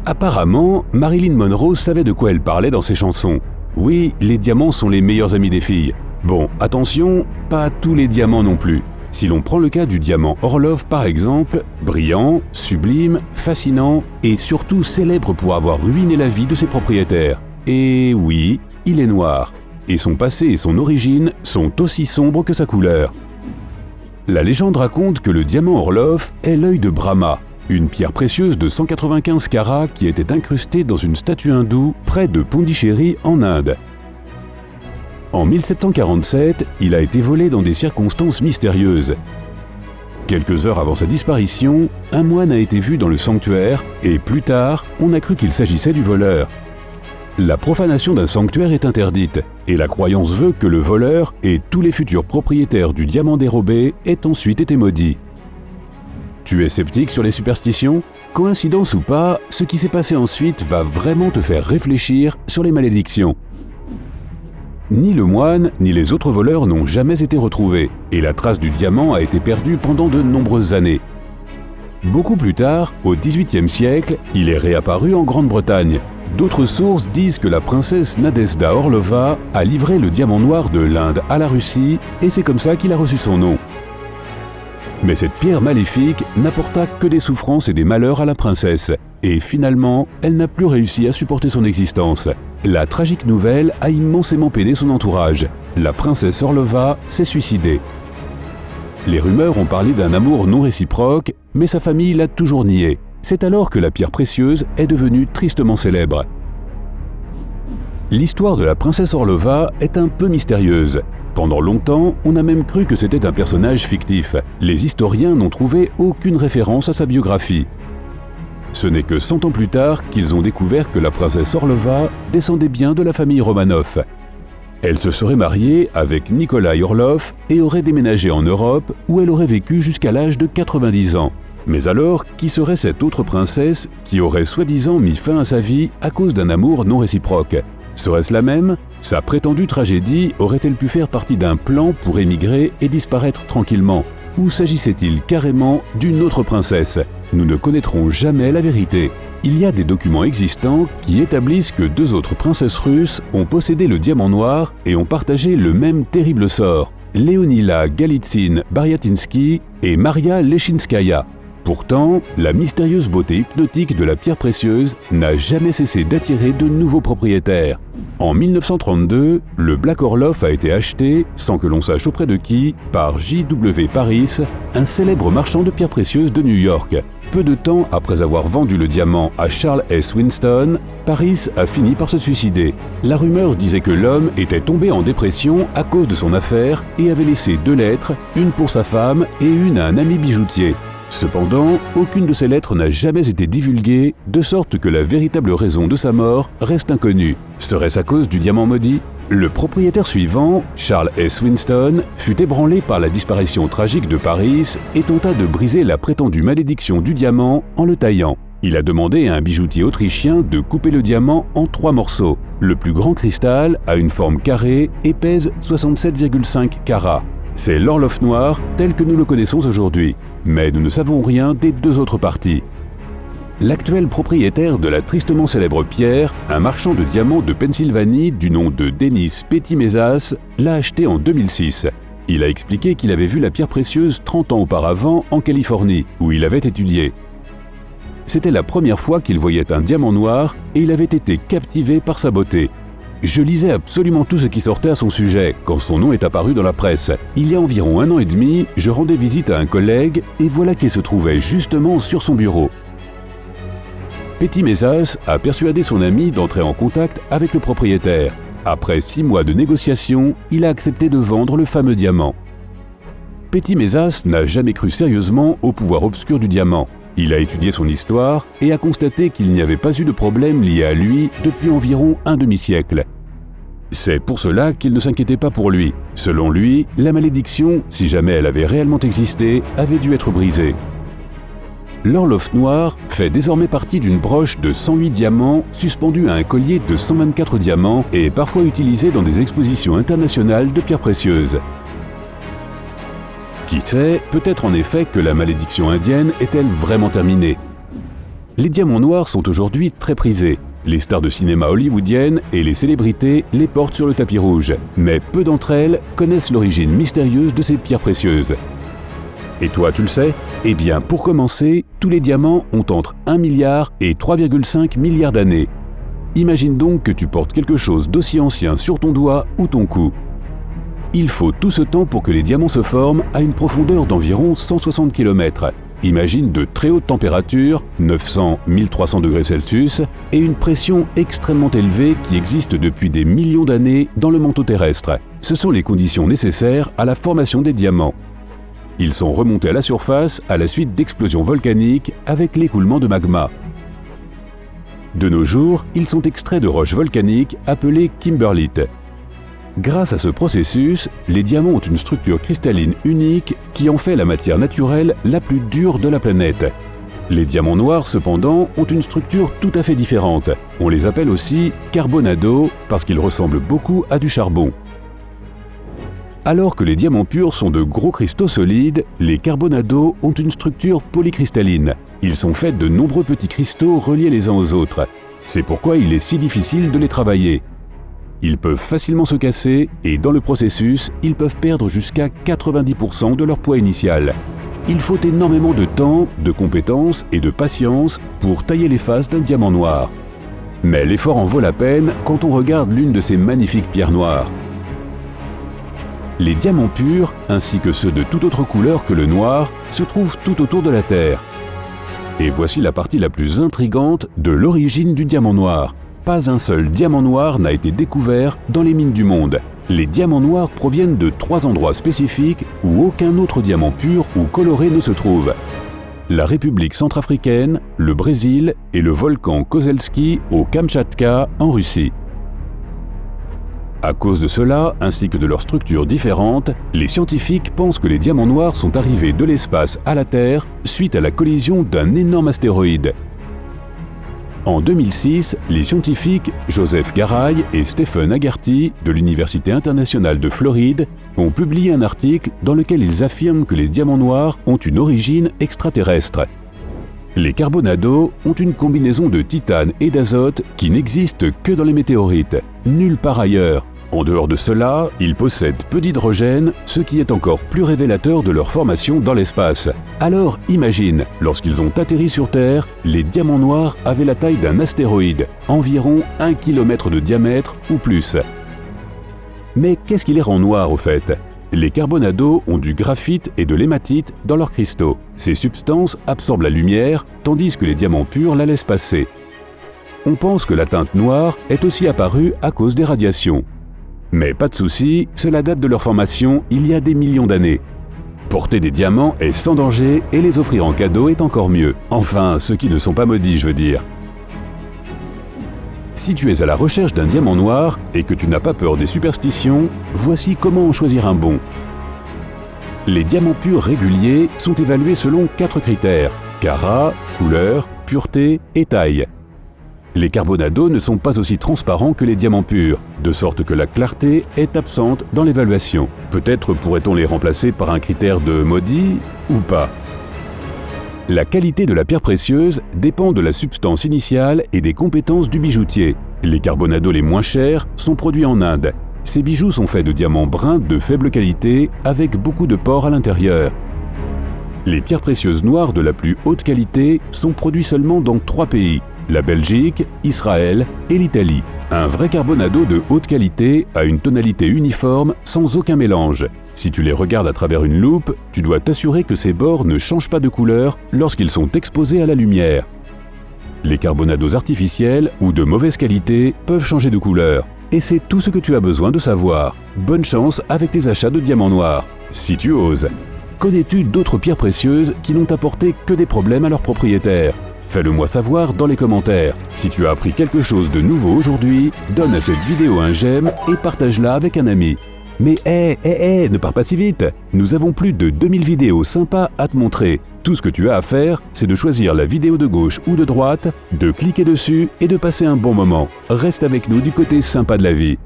Apparemment, Marilyn Monroe savait de quoi elle parlait dans ses chansons. Oui, les diamants sont les meilleurs amis des filles. Bon, attention, pas tous les diamants non plus. Si l'on prend le cas du diamant Orlov par exemple, brillant, sublime, fascinant et surtout célèbre pour avoir ruiné la vie de ses propriétaires. Et oui, il est noir. Et son passé et son origine sont aussi sombres que sa couleur. La légende raconte que le diamant Orlov est l'œil de Brahma, une pierre précieuse de 195 carats qui était incrustée dans une statue hindoue près de Pondichéry en Inde. En 1747, il a été volé dans des circonstances mystérieuses. Quelques heures avant sa disparition, un moine a été vu dans le sanctuaire et plus tard, on a cru qu'il s'agissait du voleur. La profanation d'un sanctuaire est interdite et la croyance veut que le voleur et tous les futurs propriétaires du diamant dérobé aient ensuite été maudits. Tu es sceptique sur les superstitions ? Coïncidence ou pas, ce qui s'est passé ensuite va vraiment te faire réfléchir sur les malédictions. Ni le moine, ni les autres voleurs n'ont jamais été retrouvés, et la trace du diamant a été perdue pendant de nombreuses années. Beaucoup plus tard, au XVIIIe siècle, il est réapparu en Grande-Bretagne. D'autres sources disent que la princesse Nadezhda Orlova a livré le diamant noir de l'Inde à la Russie, et c'est comme ça qu'il a reçu son nom. Mais cette pierre maléfique n'apporta que des souffrances et des malheurs à la princesse, et finalement, elle n'a plus réussi à supporter son existence. La tragique nouvelle a immensément peiné son entourage. La princesse Orlova s'est suicidée. Les rumeurs ont parlé d'un amour non réciproque, mais sa famille l'a toujours nié. C'est alors que la pierre précieuse est devenue tristement célèbre. L'histoire de la princesse Orlova est un peu mystérieuse. Pendant longtemps, on a même cru que c'était un personnage fictif. Les historiens n'ont trouvé aucune référence à sa biographie. Ce n'est que 100 ans plus tard qu'ils ont découvert que la princesse Orlova descendait bien de la famille Romanov. Elle se serait mariée avec Nikolai Orlov et aurait déménagé en Europe où elle aurait vécu jusqu'à l'âge de 90 ans. Mais alors, qui serait cette autre princesse qui aurait soi-disant mis fin à sa vie à cause d'un amour non réciproque ? Serait-ce la même ? Sa prétendue tragédie aurait-elle pu faire partie d'un plan pour émigrer et disparaître tranquillement ? Ou s'agissait-il carrément d'une autre princesse ? Nous ne connaîtrons jamais la vérité. Il y a des documents existants qui établissent que deux autres princesses russes ont possédé le diamant noir et ont partagé le même terrible sort, Leonila Galitzine-Baryatinsky et Maria Lechinskaya. Pourtant, la mystérieuse beauté hypnotique de la pierre précieuse n'a jamais cessé d'attirer de nouveaux propriétaires. En 1932, le Black Orlov a été acheté, sans que l'on sache auprès de qui, par J.W. Paris, un célèbre marchand de pierres précieuses de New York. Peu de temps après avoir vendu le diamant à Charles S. Winston, Paris a fini par se suicider. La rumeur disait que l'homme était tombé en dépression à cause de son affaire et avait laissé 2 lettres, une pour sa femme et une à un ami bijoutier. Cependant, aucune de ces lettres n'a jamais été divulguée, de sorte que la véritable raison de sa mort reste inconnue. Serait-ce à cause du diamant maudit ? Le propriétaire suivant, Charles S. Winston, fut ébranlé par la disparition tragique de Paris et tenta de briser la prétendue malédiction du diamant en le taillant. Il a demandé à un bijoutier autrichien de couper le diamant en 3 morceaux. Le plus grand cristal a une forme carrée et pèse 67,5 carats. C'est l'Orlov noir tel que nous le connaissons aujourd'hui, mais nous ne savons rien des 2 autres parties. L'actuel propriétaire de la tristement célèbre pierre, un marchand de diamants de Pennsylvanie du nom de Denis Pettimezas, l'a acheté en 2006. Il a expliqué qu'il avait vu la pierre précieuse 30 ans auparavant en Californie, où il avait étudié. C'était la première fois qu'il voyait un diamant noir et il avait été captivé par sa beauté. Je lisais absolument tout ce qui sortait à son sujet quand son nom est apparu dans la presse. Il y a environ 1 an et demi, je rendais visite à un collègue et voilà qu'il se trouvait justement sur son bureau. Pettimezas a persuadé son ami d'entrer en contact avec le propriétaire. Après 6 mois de négociations, il a accepté de vendre le fameux diamant. Pettimezas n'a jamais cru sérieusement au pouvoir obscur du diamant. Il a étudié son histoire et a constaté qu'il n'y avait pas eu de problème lié à lui depuis environ un demi-siècle. C'est pour cela qu'il ne s'inquiétait pas pour lui. Selon lui, la malédiction, si jamais elle avait réellement existé, avait dû être brisée. L'Orlov noir fait désormais partie d'une broche de 108 diamants suspendue à un collier de 124 diamants et est parfois utilisé dans des expositions internationales de pierres précieuses. Qui sait, peut-être en effet que la malédiction indienne est-elle vraiment terminée. Les diamants noirs sont aujourd'hui très prisés. Les stars de cinéma hollywoodiennes et les célébrités les portent sur le tapis rouge, mais peu d'entre elles connaissent l'origine mystérieuse de ces pierres précieuses. Et toi, tu le sais? Eh bien, pour commencer, tous les diamants ont entre 1 milliard et 3,5 milliards d'années. Imagine donc que tu portes quelque chose d'aussi ancien sur ton doigt ou ton cou. Il faut tout ce temps pour que les diamants se forment à une profondeur d'environ 160 km. Imagine de très hautes températures, 900-1300 degrés Celsius, et une pression extrêmement élevée qui existe depuis des millions d'années dans le manteau terrestre. Ce sont les conditions nécessaires à la formation des diamants. Ils sont remontés à la surface à la suite d'explosions volcaniques avec l'écoulement de magma. De nos jours, ils sont extraits de roches volcaniques appelées kimberlite. Grâce à ce processus, les diamants ont une structure cristalline unique qui en fait la matière naturelle la plus dure de la planète. Les diamants noirs, cependant, ont une structure tout à fait différente. On les appelle aussi carbonado parce qu'ils ressemblent beaucoup à du charbon. Alors que les diamants purs sont de gros cristaux solides, les carbonados ont une structure polycristalline. Ils sont faits de nombreux petits cristaux reliés les uns aux autres. C'est pourquoi il est si difficile de les travailler. Ils peuvent facilement se casser et dans le processus, ils peuvent perdre jusqu'à 90% de leur poids initial. Il faut énormément de temps, de compétences et de patience pour tailler les faces d'un diamant noir. Mais l'effort en vaut la peine quand on regarde l'une de ces magnifiques pierres noires. Les diamants purs, ainsi que ceux de toute autre couleur que le noir, se trouvent tout autour de la Terre. Et voici la partie la plus intrigante de l'origine du diamant noir. Pas un seul diamant noir n'a été découvert dans les mines du monde. Les diamants noirs proviennent de 3 endroits spécifiques où aucun autre diamant pur ou coloré ne se trouve. La République centrafricaine, le Brésil et le volcan Kozelski au Kamtchatka en Russie. À cause de cela, ainsi que de leurs structures différentes, les scientifiques pensent que les diamants noirs sont arrivés de l'espace à la Terre suite à la collision d'un énorme astéroïde. En 2006, les scientifiques Joseph Garay et Stephen Haggerty de l'Université internationale de Floride ont publié un article dans lequel ils affirment que les diamants noirs ont une origine extraterrestre. Les carbonados ont une combinaison de titane et d'azote qui n'existe que dans les météorites, nulle part ailleurs. En dehors de cela, ils possèdent peu d'hydrogène, ce qui est encore plus révélateur de leur formation dans l'espace. Alors imagine, lorsqu'ils ont atterri sur Terre, les diamants noirs avaient la taille d'un astéroïde, environ 1 km de diamètre ou plus. Mais qu'est-ce qui les rend noirs au fait? Les carbonados ont du graphite et de l'hématite dans leurs cristaux. Ces substances absorbent la lumière, tandis que les diamants purs la laissent passer. On pense que la teinte noire est aussi apparue à cause des radiations. Mais pas de souci, cela date de leur formation il y a des millions d'années. Porter des diamants est sans danger et les offrir en cadeau est encore mieux. Enfin, ceux qui ne sont pas maudits, je veux dire. Si tu es à la recherche d'un diamant noir et que tu n'as pas peur des superstitions, voici comment en choisir un bon. Les diamants purs réguliers sont évalués selon 4 critères: carat, couleur, pureté et taille. Les carbonados ne sont pas aussi transparents que les diamants purs, de sorte que la clarté est absente dans l'évaluation. Peut-être pourrait-on les remplacer par un critère de maudit ou pas. La qualité de la pierre précieuse dépend de la substance initiale et des compétences du bijoutier. Les carbonados les moins chers sont produits en Inde. Ces bijoux sont faits de diamants bruns de faible qualité avec beaucoup de pores à l'intérieur. Les pierres précieuses noires de la plus haute qualité sont produites seulement dans 3 pays: la Belgique, Israël et l'Italie. Un vrai carbonado de haute qualité a une tonalité uniforme sans aucun mélange. Si tu les regardes à travers une loupe, tu dois t'assurer que ces bords ne changent pas de couleur lorsqu'ils sont exposés à la lumière. Les carbonados artificiels ou de mauvaise qualité peuvent changer de couleur. Et c'est tout ce que tu as besoin de savoir. Bonne chance avec tes achats de diamants noirs, si tu oses. Connais-tu d'autres pierres précieuses qui n'ont apporté que des problèmes à leurs propriétaires? Fais-le moi savoir dans les commentaires. Si tu as appris quelque chose de nouveau aujourd'hui, donne à cette vidéo un j'aime et partage-la avec un ami. Mais ne pars pas si vite. Nous avons plus de 2000 vidéos sympas à te montrer. Tout ce que tu as à faire, c'est de choisir la vidéo de gauche ou de droite, de cliquer dessus et de passer un bon moment. Reste avec nous du côté sympa de la vie.